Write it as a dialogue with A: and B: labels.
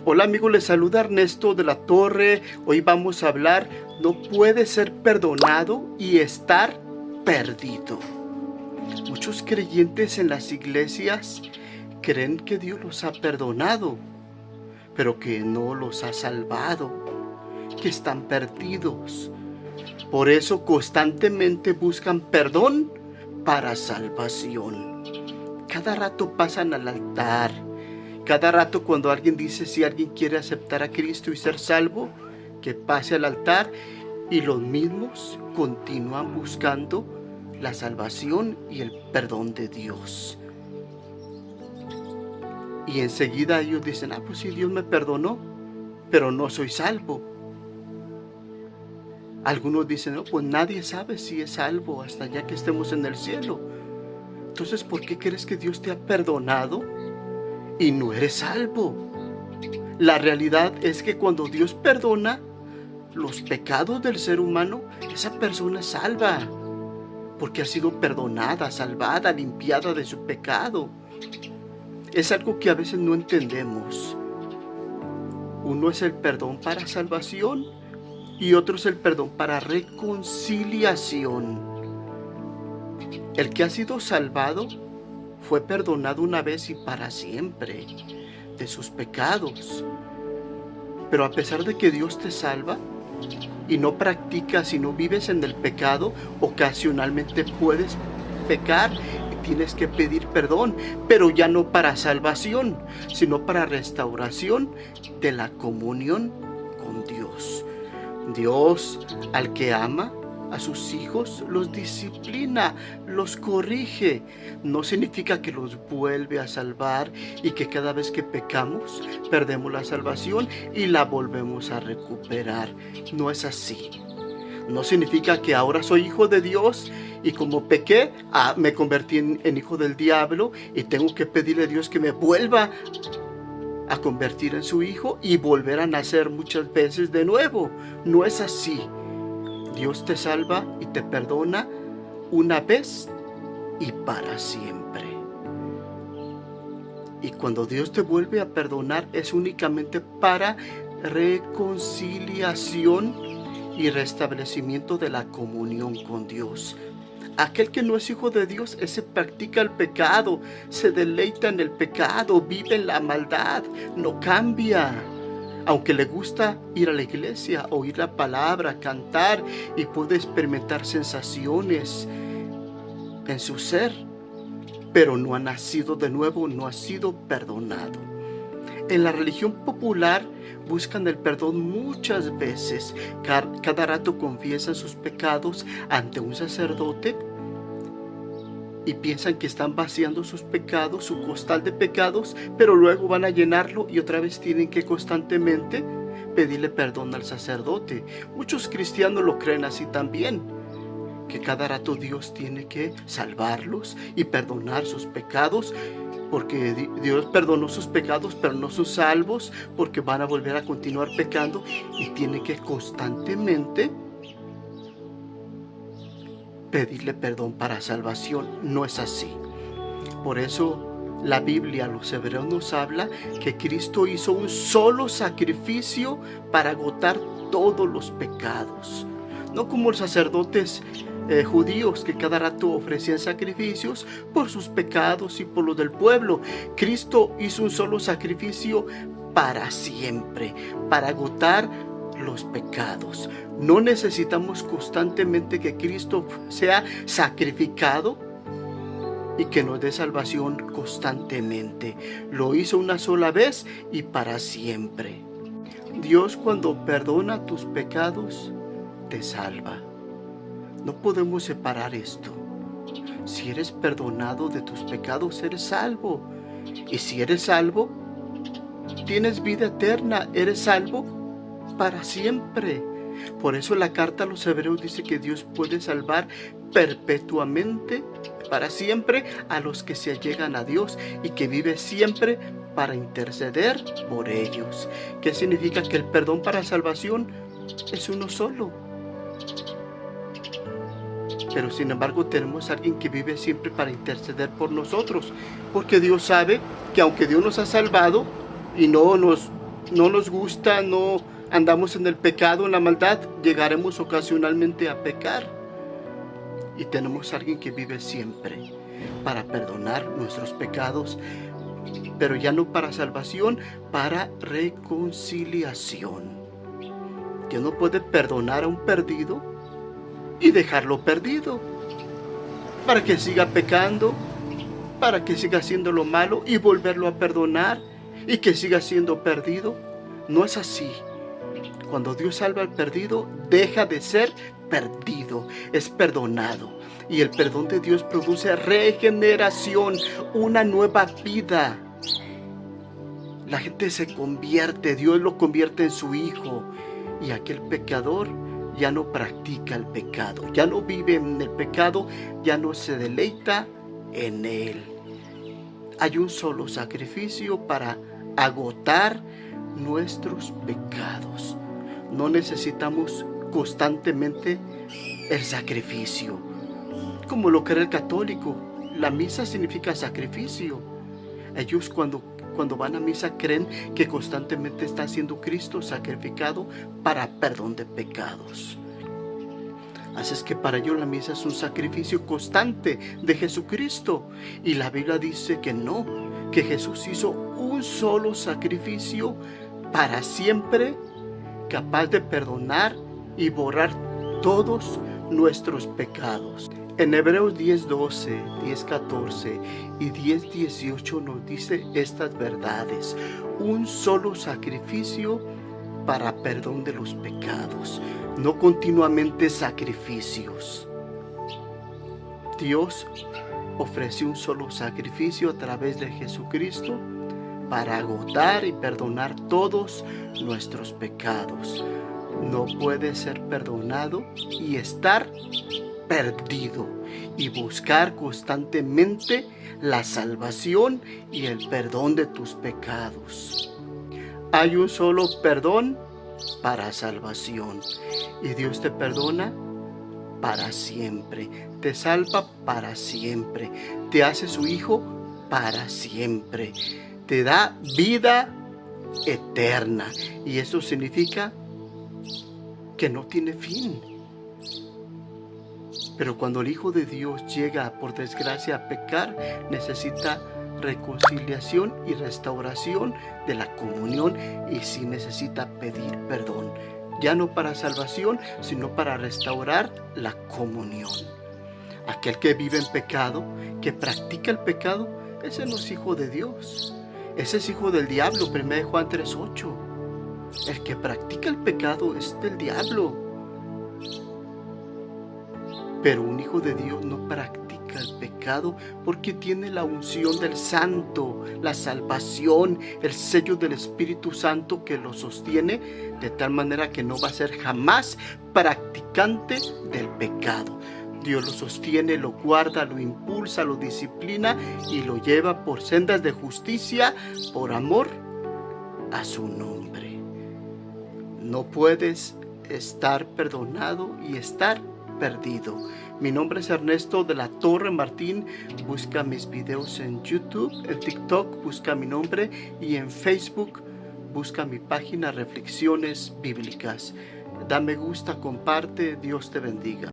A: Hola amigos, les saluda Ernesto de la Torre. Hoy vamos a hablar, no puede ser perdonado y estar perdido. Muchos creyentes en las iglesias creen que Dios los ha perdonado, pero que no los ha salvado, que están perdidos. Por eso constantemente buscan perdón para salvación. Cada rato pasan al altar. Cada rato cuando alguien dice si alguien quiere aceptar a Cristo y ser salvo, que pase al altar, y los mismos continúan buscando la salvación y el perdón de Dios. Y enseguida ellos dicen, pues sí, Dios me perdonó, pero no soy salvo. Algunos dicen, no, pues nadie sabe si es salvo hasta ya que estemos en el cielo. Entonces, ¿por qué crees que Dios te ha perdonado y no eres salvo? La realidad es que cuando Dios perdona los pecados del ser humano, esa persona es salva, porque ha sido perdonada, salvada, limpiada de su pecado. Es algo que a veces no entendemos. Uno es el perdón para salvación y otro es el perdón para reconciliación. El que ha sido salvado fue perdonado una vez y para siempre de sus pecados. Pero a pesar de que Dios te salva y no practicas y no vives en el pecado, ocasionalmente puedes pecar y tienes que pedir perdón, pero ya no para salvación, sino para restauración de la comunión con Dios. Dios, al que ama a sus hijos, los disciplina, los corrige. No significa que los vuelve a salvar y que cada vez que pecamos perdemos la salvación y la volvemos a recuperar. No es así. No significa que ahora soy hijo de Dios y como pequé, me convertí en hijo del diablo y tengo que pedirle a Dios que me vuelva a convertir en su hijo y volver a nacer muchas veces de nuevo. No es así. Dios te salva y te perdona una vez y para siempre. Y cuando Dios te vuelve a perdonar es únicamente para reconciliación y restablecimiento de la comunión con Dios. Aquel que no es hijo de Dios, ese practica el pecado, se deleita en el pecado, vive en la maldad, no cambia. Aunque le gusta ir a la iglesia, oír la palabra, cantar y puede experimentar sensaciones en su ser, pero no ha nacido de nuevo, no ha sido perdonado. En la religión popular buscan el perdón muchas veces. Cada rato confiesan sus pecados ante un sacerdote y piensan que están vaciando sus pecados, su costal de pecados, pero luego van a llenarlo y otra vez tienen que constantemente pedirle perdón al sacerdote. Muchos cristianos lo creen así también, que cada rato Dios tiene que salvarlos y perdonar sus pecados, porque Dios perdonó sus pecados, pero no son salvos, porque van a volver a continuar pecando y tienen que constantemente pedirle perdón para salvación. No es así. Por eso la Biblia, los hebreos nos habla que Cristo hizo un solo sacrificio para agotar todos los pecados. No como los sacerdotes judíos que cada rato ofrecían sacrificios por sus pecados y por los del pueblo. Cristo hizo un solo sacrificio para siempre, para agotar los pecados. No necesitamos constantemente que Cristo sea sacrificado y que nos dé salvación constantemente. Lo hizo una sola vez y para siempre. Dios, cuando perdona tus pecados, te salva. No podemos separar esto. Si eres perdonado de tus pecados, eres salvo. Y si eres salvo, tienes vida eterna, eres salvo para siempre. Por eso la carta a los hebreos dice que Dios puede salvar perpetuamente, para siempre, a los que se allegan a Dios y que vive siempre para interceder por ellos. ¿Qué significa? Que el perdón para salvación es uno solo. Pero sin embargo tenemos a alguien que vive siempre para interceder por nosotros, porque Dios sabe que aunque Dios nos ha salvado y no nos no nos gusta, no andamos en el pecado, en la maldad, llegaremos ocasionalmente a pecar. Y tenemos a alguien que vive siempre para perdonar nuestros pecados, pero ya no para salvación, para reconciliación. Dios no puede perdonar a un perdido y dejarlo perdido, para que siga pecando, para que siga haciendo lo malo y volverlo a perdonar y que siga siendo perdido. No es así. Cuando Dios salva al perdido, deja de ser perdido, es perdonado. Y el perdón de Dios produce regeneración, una nueva vida. La gente se convierte, Dios lo convierte en su hijo. Y aquel pecador ya no practica el pecado, ya no vive en el pecado, ya no se deleita en él. Hay un solo sacrificio para agotar nuestros pecados. No necesitamos constantemente el sacrificio, como lo cree el católico. La misa significa sacrificio. Ellos cuando van a misa creen que constantemente está siendo Cristo sacrificado para perdón de pecados. Así es que para ellos la misa es un sacrificio constante de Jesucristo. Y la Biblia dice que no, que Jesús hizo un solo sacrificio para siempre, capaz de perdonar y borrar todos nuestros pecados. En Hebreos 10:12, 10:14 y 10:18 nos dice estas verdades. Un solo sacrificio para perdón de los pecados, no continuamente sacrificios. Dios ofreció un solo sacrificio a través de Jesucristo para agotar y perdonar todos nuestros pecados. No puede ser perdonado y estar perdido y buscar constantemente la salvación y el perdón de tus pecados. Hay un solo perdón para salvación y Dios te perdona para siempre, te salva para siempre, te hace su hijo para siempre, te da vida eterna y eso significa que no tiene fin. Pero cuando el Hijo de Dios llega, por desgracia, a pecar, necesita reconciliación y restauración de la comunión y sí necesita pedir perdón. Ya no para salvación, sino para restaurar la comunión. Aquel que vive en pecado, que practica el pecado, ese no es hijo de Dios. Ese es hijo del diablo, 1 Juan 3:8. El que practica el pecado es del diablo. Pero un hijo de Dios no practica el pecado porque tiene la unción del Santo, la salvación, el sello del Espíritu Santo que lo sostiene, de tal manera que no va a ser jamás practicante del pecado. Dios lo sostiene, lo guarda, lo impulsa, lo disciplina y lo lleva por sendas de justicia, por amor a su nombre. No puedes estar perdonado y estar perdido. Mi nombre es Ernesto de la Torre Martín. Busca mis videos en YouTube, en TikTok, busca mi nombre y en Facebook busca mi página Reflexiones Bíblicas. Da me gusta, comparte, Dios te bendiga.